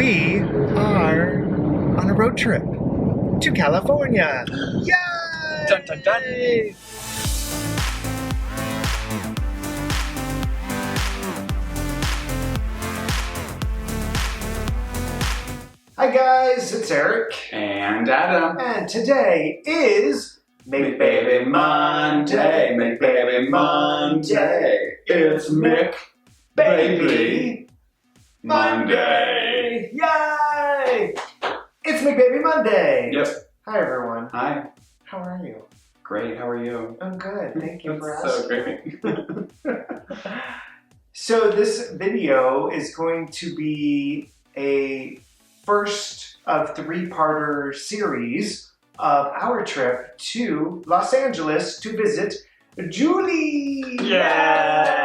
We are on a road trip to California. Yay! Dun, dun, dun. Hi guys, it's Eric. And Adam. And today is McBaby Monday, McBaby Monday. It's McBaby Monday. Yay! It's McBaby Monday. Yep. Hi everyone. Hi. How are you? Great, how are you? I'm good. Thank you for That's asking. so great. So this video is going to be a first of three-parter series of our trip to Los Angeles to visit Julie! Yay!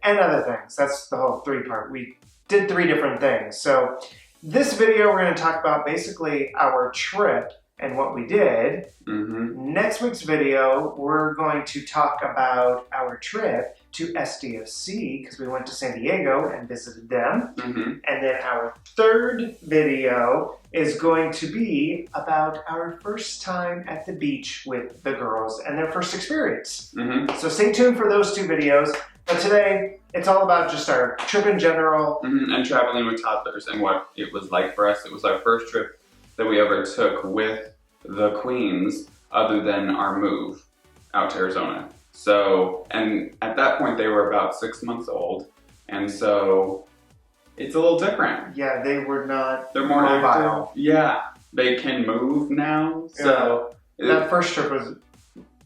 And other things. That's the whole three-part. We did three different things. So this video we're going to talk about basically our trip and what we did. Mm-hmm. Next week's video, we're going to talk about our trip to SDFC because we went to San Diego and visited them. Mm-hmm. And then our third video is going to be about our first time at the beach with the girls and their first experience. Mm-hmm. So stay tuned for those two videos. But today, it's all about just our trip in general. Mm-hmm. And traveling with toddlers and what it was like for us. It was our first trip that we ever took with the Queens other than our move out to Arizona. So, and at that point they were about 6 months old, and so it's a little different. Yeah, they were not They're more mobile. active. Yeah, they can move now, so. Yeah. That first trip was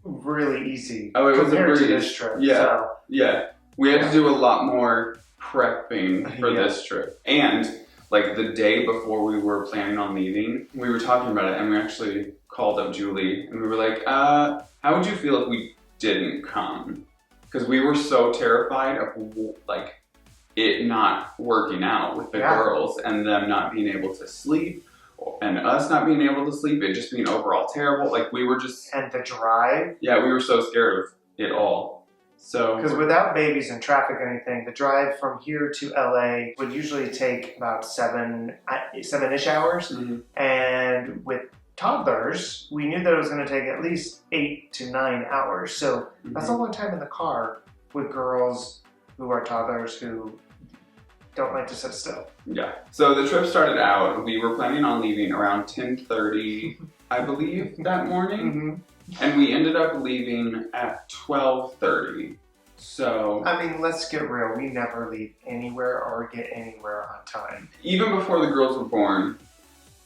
really easy Oh, it was compared to breeze. this trip. Yeah, So. yeah. We had to do a lot more prepping for this trip. And like the day before we were planning on leaving, we were talking about it and we actually called up Julie and we were like, how would you feel if we didn't come? Because we were so terrified of like it not working out with the girls and them not being able to sleep and us not being able to sleep, it just being overall terrible. Like we were just... And the drive. Yeah, we were so scared of it all. So, because without babies and traffic or anything, the drive from here to LA would usually take about seven-ish hours. Mm-hmm. And with toddlers, we knew that it was going to take at least 8 to 9 hours. So that's a long time in the car with girls who are toddlers who don't like to sit still. Yeah. So the trip started out, we were planning on leaving around 10:30, I believe, that morning. Mm-hmm. And we ended up leaving at 12:30. So... I mean, let's get real. We never leave anywhere or get anywhere on time. Even before the girls were born,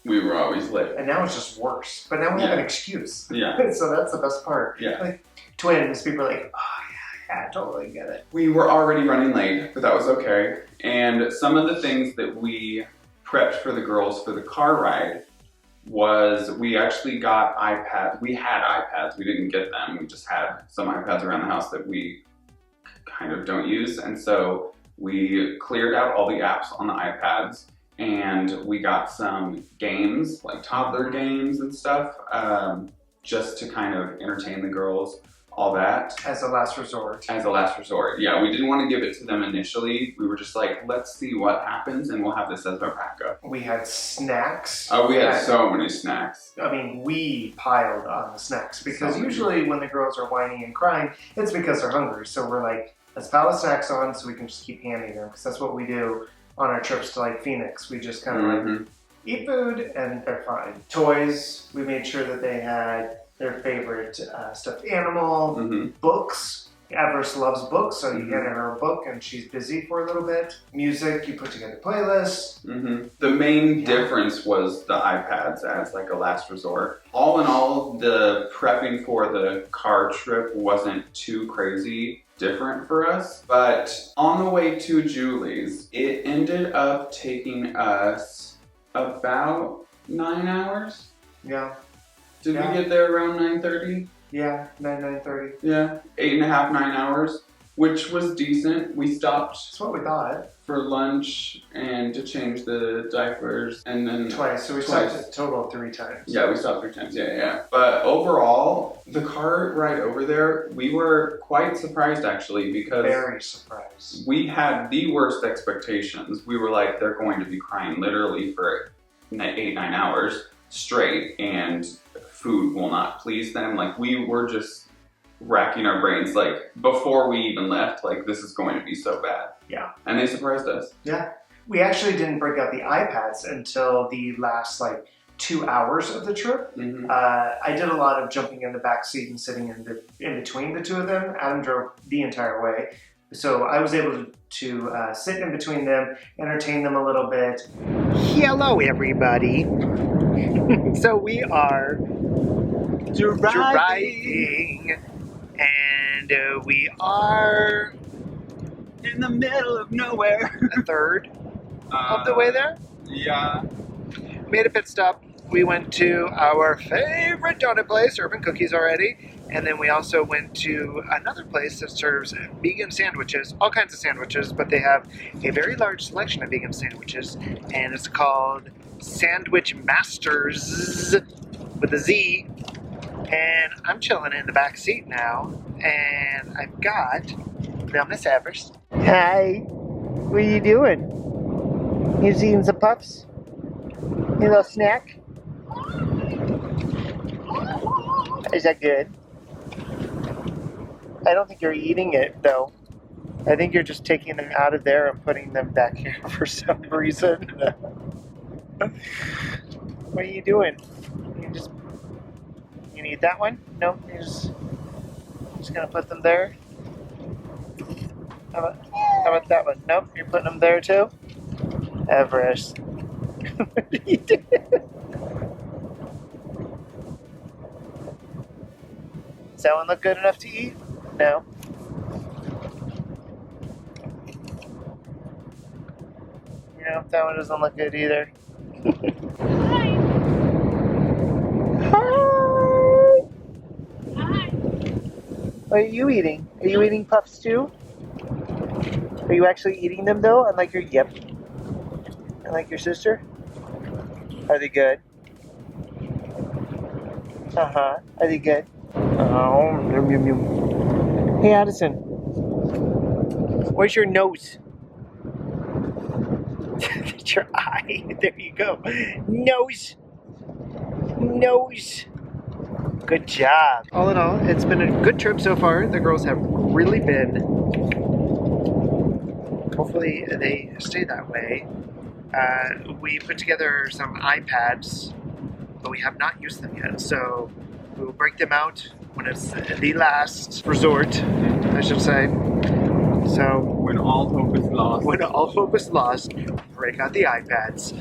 we were always late. And now it's just worse. But now we have an excuse. Yeah. So that's the best part. Yeah. Like, twins, people are like, oh yeah, I totally get it. We were already running late, but that was okay. And some of the things that we prepped for the girls for the car ride was we actually got iPads. We had iPads, we didn't get them. We just had some iPads around the house that we kind of don't use. And so we cleared out all the apps on the iPads and we got some games, like toddler games and stuff, just to kind of entertain the girls, all that. As a last resort. As a last resort, yeah. We didn't want to give it to them initially. We were just like, let's see what happens and we'll have this as our backup. We had snacks. Oh, we had so many snacks. I mean, we piled on the snacks because usually when the girls are whining and crying, it's because they're hungry. So we're like, let's pile the snacks on so we can just keep handing them because that's what we do on our trips to like Phoenix. We just kind of like eat food and they're fine. Toys, we made sure that they had their favorite stuffed animal. Books. Everest loves books, so you get her a book and she's busy for a little bit. Music, you put together playlists. The main difference was the iPads as like a last resort. All in all, the prepping for the car trip wasn't too crazy different for us, but on the way to Julie's, it ended up taking us about 9 hours. Yeah. Did we get there around 9:30? Yeah, 9:30. Yeah, 8.5, 9 hours. which was decent. We stopped That's what we thought. for lunch and to change the diapers, and then Twice. So we stopped a total of 3 times. Yeah, we stopped 3 times. Yeah. But overall, the car ride over there, we were quite surprised actually, because very surprised. We had the worst expectations. We were like, they're going to be crying literally for 8-9 hours straight, and food will not please them. Like, we were just racking our brains, like, before we even left, like, this is going to be so bad. Yeah. And they surprised us. Yeah. We actually didn't break out the iPads until the last, like, 2 hours of the trip. Mm-hmm. I did a lot of jumping in the back seat and sitting in between the two of them. Adam drove the entire way. So I was able to sit in between them, entertain them a little bit. Hello, everybody. So we are driving, and we are in the middle of nowhere. a third of the way there. Yeah. Made a pit stop. We went to our favorite donut place, Urban Cookies, already. And then we also went to another place that serves vegan sandwiches, all kinds of sandwiches, but they have a very large selection of vegan sandwiches. And it's called Sandwich Masters with a Z. And I'm chilling in the back seat now. And I've got Miss Evers. Hi. What are you doing? You eating some puffs? Your little snack? Is that good? I don't think you're eating it, though. I think you're just taking them out of there and putting them back here for some reason. What are you doing? You gonna eat that one? No, you're just gonna put them there? How about that one? Nope, you're putting them there too? Everest. What are you doing? Does that one look good enough to eat? No. You know, that one doesn't look good either. Hi. Hi! Hi. What are you eating? Are you eating puffs too? Are you actually eating them though? Unlike your Unlike your sister? Are they good? Uh-huh. Are they good? Oh, yum, yum, yum. Hey, Addison. Where's your nose? That's your eye. There you go. Nose. Nose. Good job. All in all, it's been a good trip so far. The girls have really been. Hopefully they stay that way. We put together some iPads, but we have not used them yet. So we will break them out when it's the last resort, I should say. So When all hope is lost. when all hope is lost, break out the iPads.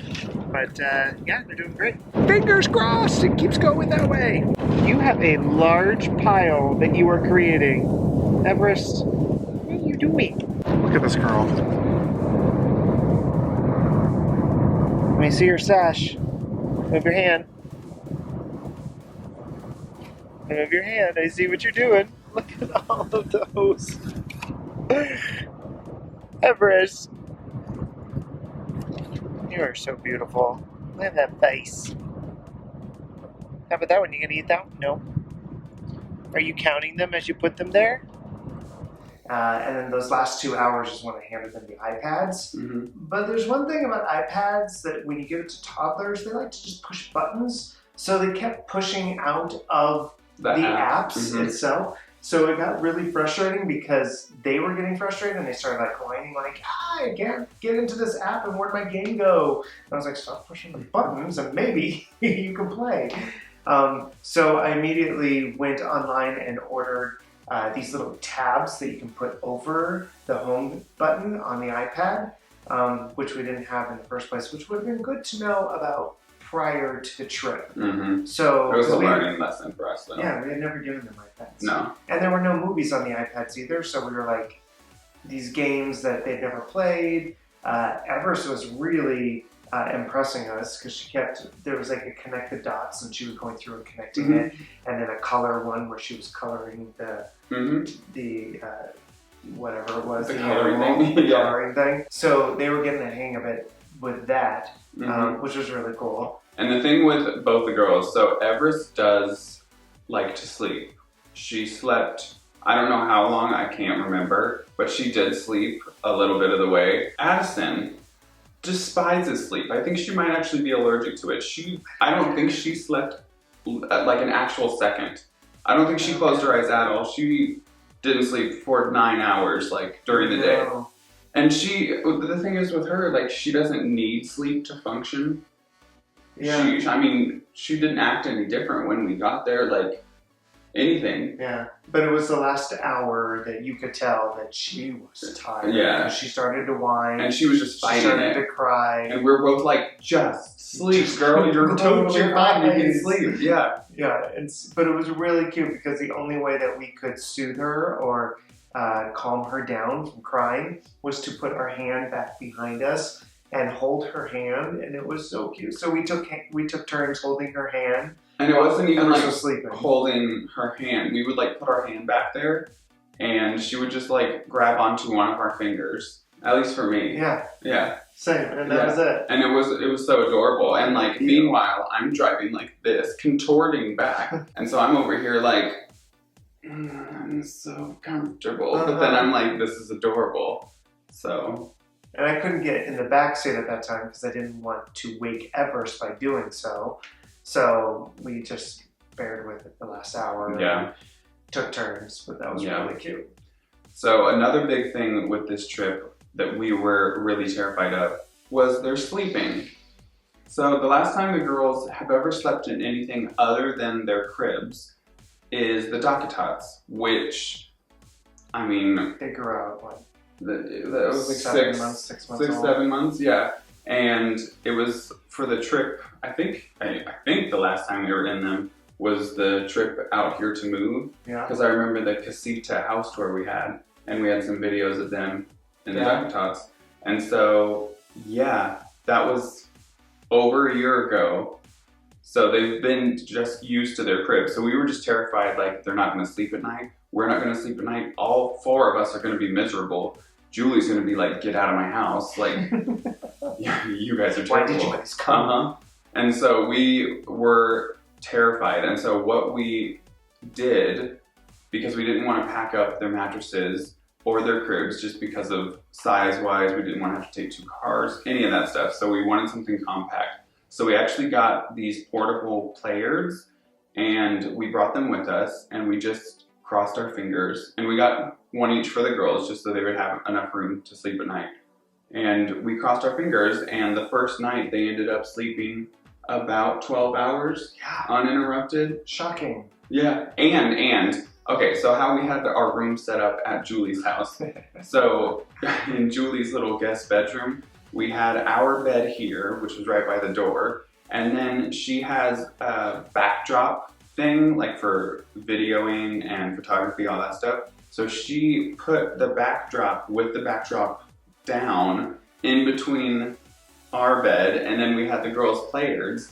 But yeah, they're doing great. Fingers crossed, it keeps going that way. You have a large pile that you are creating. Everest, what are you doing? Look at this girl. Let me see your sash. Move your hand. Move your hand. I see what you're doing. Look at all of those. Everest. You are so beautiful. Look at that face. How about that one? You gonna eat that one? No. Are you counting them as you put them there? And then those last 2 hours is when I handed them the iPads. Mm-hmm. But there's one thing about iPads that when you give it to toddlers, they like to just push buttons. So they kept pushing out of the apps itself. So it got really frustrating because they were getting frustrated and they started like whining like, I can't get into this app and where'd my game go? And I was like, stop pushing the buttons and maybe you can play. So I immediately went online and ordered these little tabs that you can put over the home button on the iPad, which we didn't have in the first place, which would have been good to know about prior to the trip. Mm-hmm. So it was a learning lesson for us, though. Yeah, we had never given them iPads. No. And there were no movies on the iPads either, so we were like, these games that they'd never played. Everest was really impressing us because there was like a connect the dots and she was going through and connecting it, and then a color one where she was coloring the whatever it was, The coloring thing. the coloring thing. So they were getting the hang of it with that, which was really cool. And the thing with both the girls, so Everest does like to sleep. She slept, I don't know how long, I can't remember, but she did sleep a little bit of the way. Addison despises sleep. I think she might actually be allergic to it. I don't think she slept like an actual second. I don't think she closed her eyes at all. She didn't sleep for 9 hours like during the day. And the thing is with her, like she doesn't need sleep to function. Yeah. She didn't act any different when we got there, like anything. Yeah, but it was the last hour that you could tell that she was tired. Yeah. She started to whine. And she was just fighting She started to cry. And we were both like, just sleep, girl. You're totally fine. You can sleep. Yeah. Yeah, but it was really cute because the only way that we could soothe her or calm her down from crying was to put our hand back behind us and hold her hand, and it was so cute. So we took turns holding her hand. And it wasn't even like sleeping. Holding her hand. We would like put our hand back there, and she would just like grab onto one of our fingers. At least for me. Yeah. Yeah. Same, and that was it. And it was so adorable. And like meanwhile, I'm driving like this, contorting back, and so I'm over here like, I'm so comfortable. But then I'm like, this is adorable. So. And I couldn't get in the backseat at that time because I didn't want to wake Everest by doing so. So we just bared with it the last hour. Yeah. And took turns, but that was really cute. So another big thing with this trip that we were really terrified of was their sleeping. So the last time the girls have ever slept in anything other than their cribs is the Docketats, which, I mean... They grew out, what? That was like 6 months old. 7 months, yeah. And it was for the trip, I think the last time we were in them was the trip out here to move. Yeah. Because I remember the Casita house tour we had, and we had some videos of them in the Docketats. And so, yeah, that was over a year ago. So they've been just used to their crib. So we were just terrified, like, they're not going to sleep at night. We're not going to sleep at night. All 4 of us are going to be miserable. Julie's going to be like, get out of my house. Like, you guys are terrible. Why did you guys come? And so we were terrified. And so what we did, because we didn't want to pack up their mattresses or their cribs just because of size-wise, we didn't want to have to take 2 cars, any of that stuff. So we wanted something compact. So we actually got these portable players, and we brought them with us, and we just crossed our fingers, and we got 1 each for the girls just so they would have enough room to sleep at night. And we crossed our fingers, and the first night they ended up sleeping about 12 hours uninterrupted. Shocking. Yeah, and okay, so how we had our room set up at Julie's house. So in Julie's little guest bedroom, we had our bed here, which was right by the door, and then she has a backdrop thing, like for videoing and photography, all that stuff. So she put the backdrop with the backdrop down in between our bed, and then we had the girls' players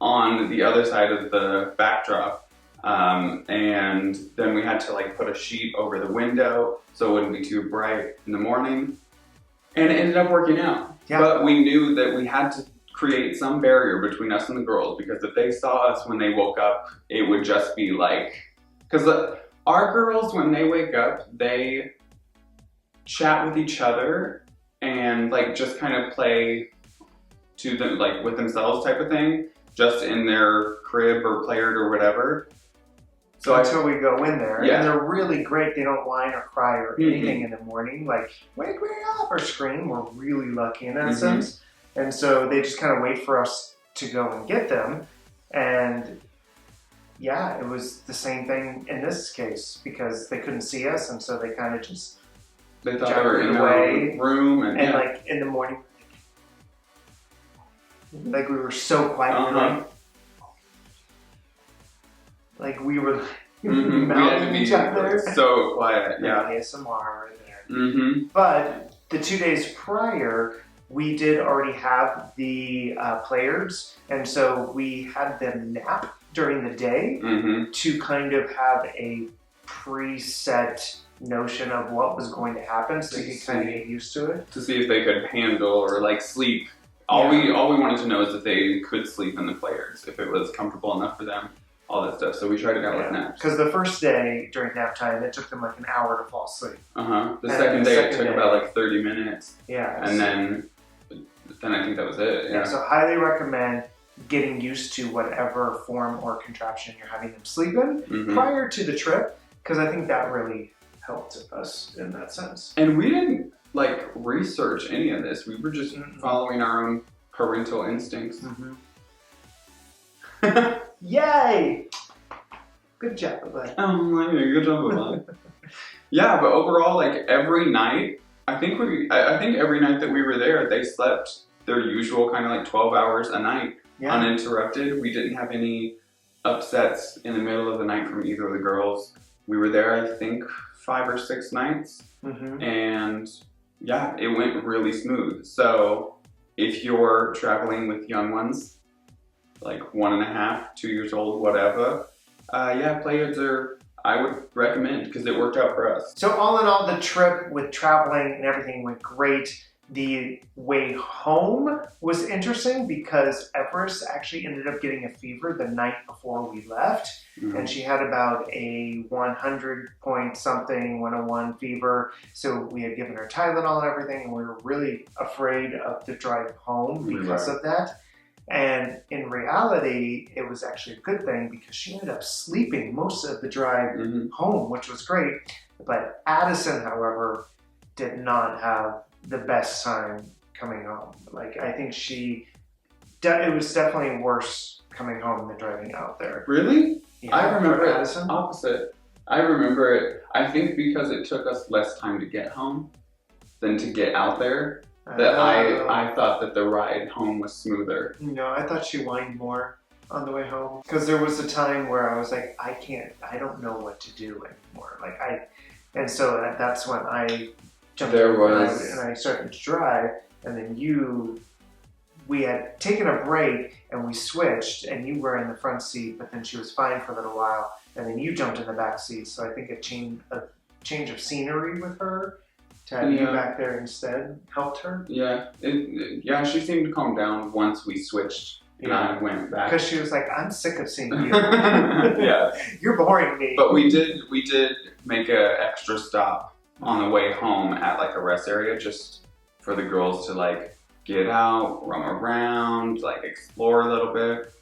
on the other side of the backdrop. And then we had to like put a sheet over the window so it wouldn't be too bright in the morning. And it ended up working out. Yeah. But we knew that we had to create some barrier between us and the girls, because if they saw us when they woke up, it would just be like, because our girls, when they wake up, they chat with each other and like just kind of play to them, like with themselves type of thing, just in their crib or player or whatever. So until we go in there, and they're really great. They don't whine or cry or anything in the morning, like wake me up or scream. We're really lucky in that sense. And so they just kind of wait for us to go and get them. And yeah, it was the same thing in this case because they couldn't see us, and so they kind of just they thought they were in their room, and like in the morning, like we were so quiet. Like we were mouthing each other. So quiet, yeah. ASMR right there. But the 2 days prior, we did already have the players, and so we had them nap during the day to kind of have a preset notion of what was going to happen, so you kind of get used to it. To see if they could handle or like sleep. All we wanted to know is that they could sleep in the players, if it was comfortable enough for them, all that stuff. So we tried it out with naps. Because the first day during nap time, it took them like an hour to fall asleep. The second day it took about like 30 minutes. Yeah. And then I think that was it. Yeah. So highly recommend getting used to whatever form or contraption you're having them sleep in prior to the trip, because I think that really helped us in that sense. And we didn't like research any of this. We were just following our own parental instincts. Yay! Good job, bud. Oh, yeah, good job, bud. Yeah, but overall, like every night, I think every night that we were there, they slept their usual kind of like 12 hours a night, uninterrupted. We didn't have any upsets in the middle of the night from either of the girls. We were there, I think, 5 or 6 nights, and yeah, it went really smooth. So if you're traveling with young ones, like 1.5, 2 years old, whatever, yeah, Blvds are, I would recommend, because it worked out for us. So all in all, the trip with traveling and everything went great. The way home was interesting because Everest actually ended up getting a fever the night before we left. And she had about a 100 point something, 101 fever. So we had given her Tylenol and everything, and we were really afraid of the drive home because of that. And in reality, it was actually a good thing because she ended up sleeping most of the drive home, which was great. But Addison, however, did not have the best time coming home. Like, I think it was definitely worse coming home than driving out there. Really? Yeah, I remember it Addison. opposite. I remember it, I think because it took us less time to get home than to get out there, that I thought that the ride home was smoother. No, I thought she whined more on the way home. Because there was a time where I was like, I don't know what to do anymore. And so that's when I jumped and I started to drive, and then we had taken a break and we switched, and you were in the front seat, but then she was fine for a little while, and then you jumped in the back seat. So I think a change of scenery with her to have you back there instead helped her. Yeah, yeah, she seemed to calm down once we switched and I went back. Because she was like, I'm sick of seeing you. Yeah. You're boring me. But we did make an extra stop on the way home at like a rest area just for the girls to like get out, roam around, like explore a little bit.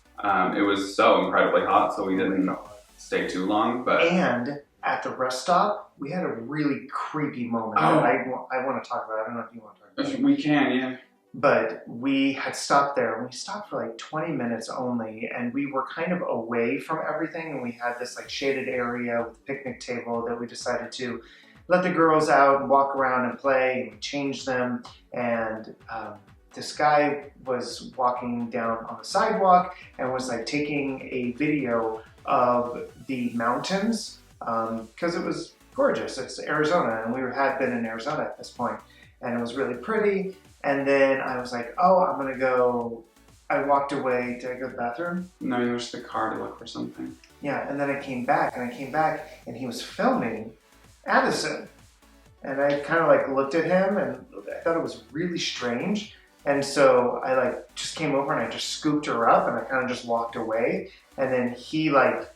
It was so incredibly hot, so we didn't stay too long. And at the rest stop, we had a really creepy moment that I want to talk about. I don't know if you want to talk about it. We can, yeah. But we had stopped there, and we stopped for like 20 minutes only, and we were kind of away from everything, and we had this like shaded area with a picnic table that we decided to let the girls out and walk around and play, and we changed them. And this guy was walking down on the sidewalk and was like taking a video of the mountains because it was gorgeous. It's Arizona, and we had been in Arizona at this point, and it was really pretty. And then I was like, oh, I'm gonna go. I walked away. Did I go to the bathroom? No, you rushed the car to look for something. Yeah, and then I came back, and he was filming Addison. And I kind of like looked at him, and I thought it was really strange. And so I like just came over and I just scooped her up, and I kind of just walked away. And then he like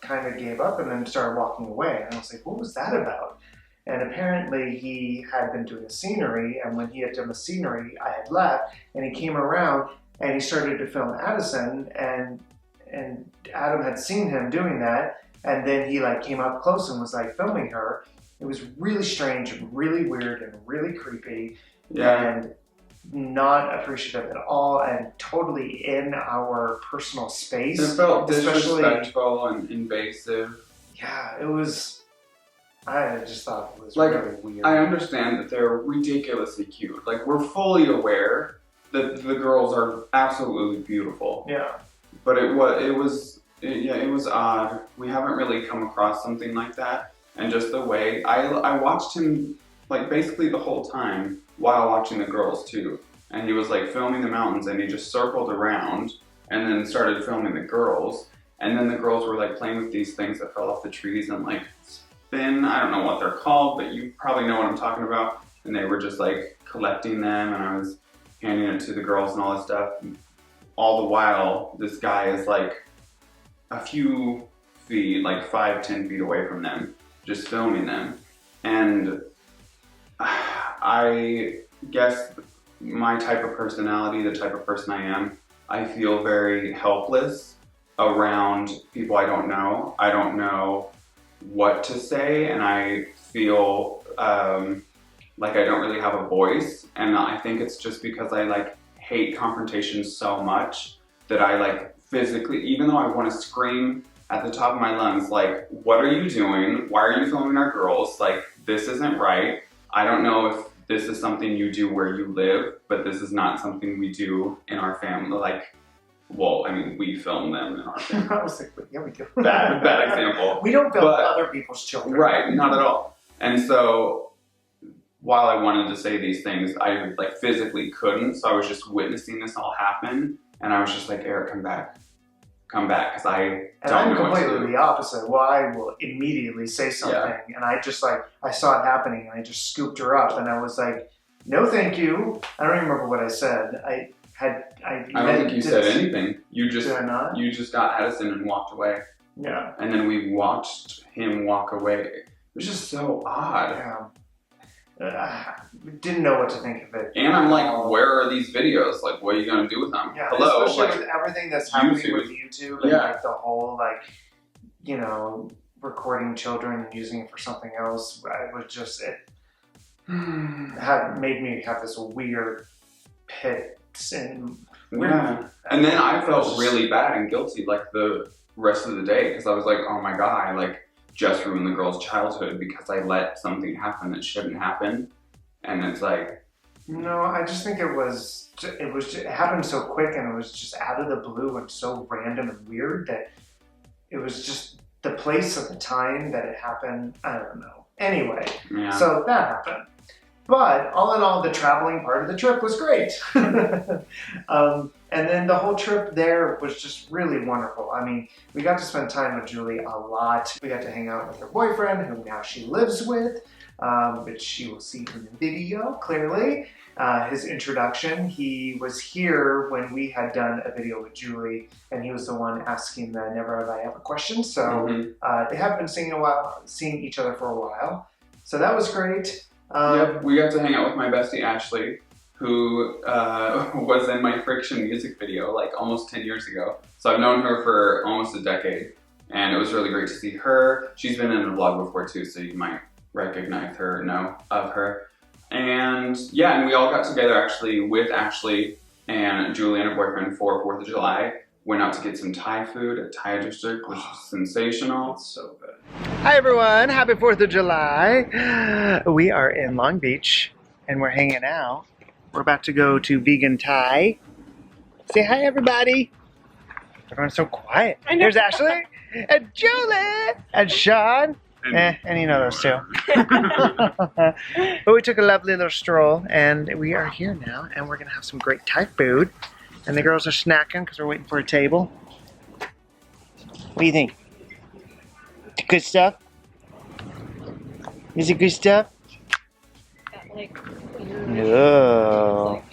kind of gave up and then started walking away. And I was like, what was that about? And apparently he had been doing the scenery, and when he had done the scenery, I had left, and he came around and he started to film Addison, and Adam had seen him doing that, and then he like came up close and was like filming her. It was really strange and really weird and really creepy, and not appreciative at all, and totally in our personal space. It felt disrespectful and invasive. Yeah, it was. I just thought it was like, really weird. I understand that they're ridiculously cute. Like, we're fully aware that the girls are absolutely beautiful. Yeah. But it was odd. We haven't really come across something like that. And just the way, I watched him, like, basically the whole time while watching the girls, too. And he was, like, filming the mountains, and he just circled around and then started filming the girls. And then the girls were, like, playing with these things that fell off the trees and, like, bin. I don't know what they're called, but you probably know what I'm talking about. And they were just like collecting them, and I was handing it to the girls and all this stuff. All the while, this guy is like a few feet, like 5-10 feet away from them, just filming them. And I guess my type of personality, the type of person I am, I feel very helpless around people I don't know. I don't know what to say, and I feel like I don't really have a voice. And I think it's just because I like hate confrontation so much that I like physically, even though I want to scream at the top of my lungs, like, what are you doing? Why are you filming our girls? Like, this isn't right. I don't know if this is something you do where you live, but this is not something we do in our family. Like, well, I mean, we film them in our family. I was like, yeah, we do. Bad example. We don't film other people's children. Right, not at all. And so, while I wanted to say these things, I like physically couldn't. So I was just witnessing this all happen, and I was just like, Eric, come back, because I don't know what to do. I'm completely the opposite. Well, I will immediately say something, and I just like, I saw it happening, and I just scooped her up, and I was like, no, thank you. I don't even remember what I said. I don't think you said anything. You just Did I not? You just got Edison and walked away. Yeah. And then we watched him walk away. It was just so odd. Yeah. Didn't know what to think of it. And I'm like, where are these videos? Like, what are you going to do with them? Yeah, hello? Especially Like, with everything that's happening YouTube. with YouTube and like the whole like, you know, recording children and using it for something else. I was just, it had made me have this weird pit and yeah. And then I felt really bad and guilty like the rest of the day, because I was like, oh my God, I like just ruined the girl's childhood because I let something happen that shouldn't happen. And it's like, no, I just think it happened so quick, and it was just out of the blue and so random and weird that it was just the place and the time that it happened. I don't know. Anyway, so that happened. But all in all, the traveling part of the trip was great. And then the whole trip there was just really wonderful. I mean, we got to spend time with Julie a lot. We got to hang out with her boyfriend, who now she lives with, which she will see in the video, clearly. His introduction, he was here when we had done a video with Julie, and he was the one asking the never have I ever question. So they have been seeing each other for a while. So that was great. Yep, we got to hang out with my bestie Ashley, who was in my Friction music video like almost 10 years ago. So I've known her for almost a decade, and it was really great to see her. She's been in a vlog before too, so you might recognize her or know of her. And yeah, and we all got together actually with Ashley and Julie and her boyfriend for 4th of July. Went out to get some Thai food at Thai District, which was sensational. It's so good. Hi everyone, happy 4th of July. We are in Long Beach and we're hanging out. We're about to go to Vegan Thai. Say hi everybody. Everyone's so quiet. Here's Ashley and Julie and Sean. And you know those two. But we took a lovely little stroll and we are here now, and we're gonna have some great Thai food. And the girls are snacking because we're waiting for a table. What do you think? Good stuff? Is it good stuff? No.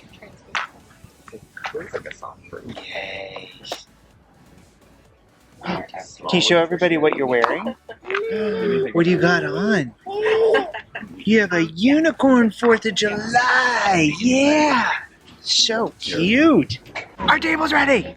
Yes. Can you show everybody what you're wearing? What do you got on? You have a unicorn 4th of July. Yeah. So cute. Our table's ready.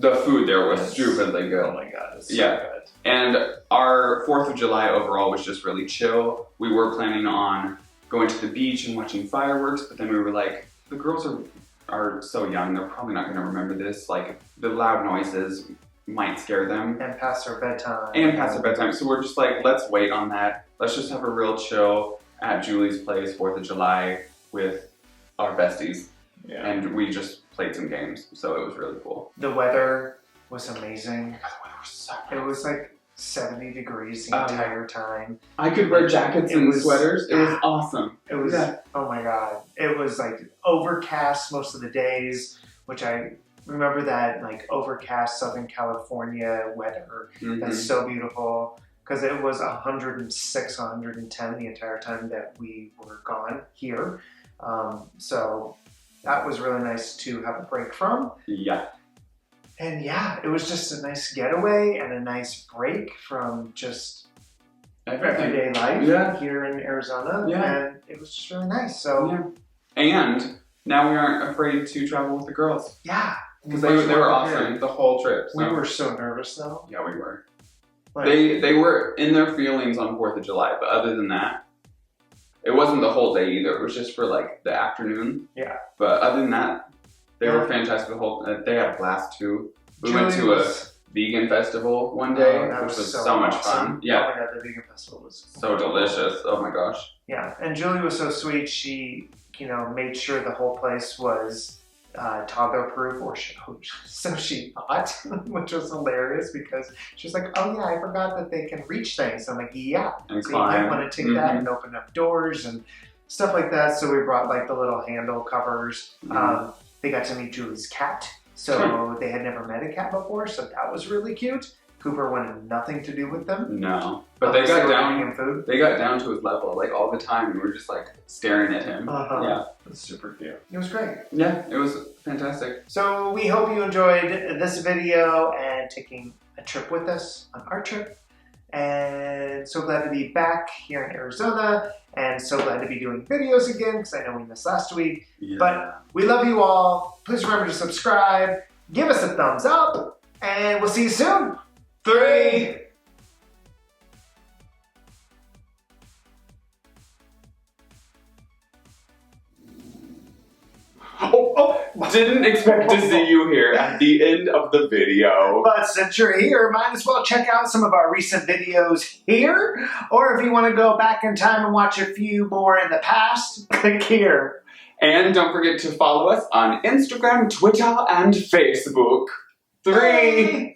The food there was stupidly good. Oh my god, it's so good. And our 4th of July overall was just really chill. We were planning on going to the beach and watching fireworks, but then we were like, the girls are so young, they're probably not going to remember this. Like, the loud noises might scare them. And past their bedtime. So we're just like, let's wait on that. Let's just have a real chill at Julie's place, 4th of July, with our besties. Yeah. And we just played some games, so it was really cool. The weather was amazing. The weather was so It was like 70 degrees the entire time. I could wear jackets and sweaters. It was awesome. It was, oh my god. It was like overcast most of the days, which I remember that like overcast Southern California weather. That's so beautiful because it was 106, 110 the entire time that we were gone here. So that was really nice to have a break from. Yeah. And yeah, it was just a nice getaway and a nice break from just everyday life here in Arizona. And it was just really nice. So and now we aren't afraid to travel with the girls. Yeah. Because they were awesome the whole trip. So. We were so nervous though. Yeah, we were. Like, they were in their feelings on 4th of July, but other than that, it wasn't the whole day either. It was just for like the afternoon. Yeah. But other than that, they were fantastic the whole. They had a blast too. We went to a vegan festival one day, which was so much fun. Yeah. Oh my god, the vegan festival was so delicious. Oh my gosh. Yeah, and Julie was so sweet. She, made sure the whole place was toddler proof, or so she thought, which was hilarious because she was like, "Oh yeah, I forgot that they can reach things." I'm like, "Yeah, and so I want to take that and open up doors and stuff like that." So we brought like the little handle covers. They got to meet Julie's cat. So they had never met a cat before, so that was really cute. Cooper wanted nothing to do with them. No, but they got down to his level like all the time, and we were just like staring at him. Yeah, it was super cute. It was great. Yeah, it was fantastic. So we hope you enjoyed this video and taking a trip with us on our trip. And so glad to be back here in Arizona, and so glad to be doing videos again because I know we missed last week. Yeah. But we love you all. Please remember to subscribe, give us a thumbs up, and we'll see you soon. 3. Didn't expect to see you here at the end of the video. But since you're here, might as well check out some of our recent videos here. Or if you want to go back in time and watch a few more in the past, click here. And don't forget to follow us on Instagram, Twitter, and Facebook. 3.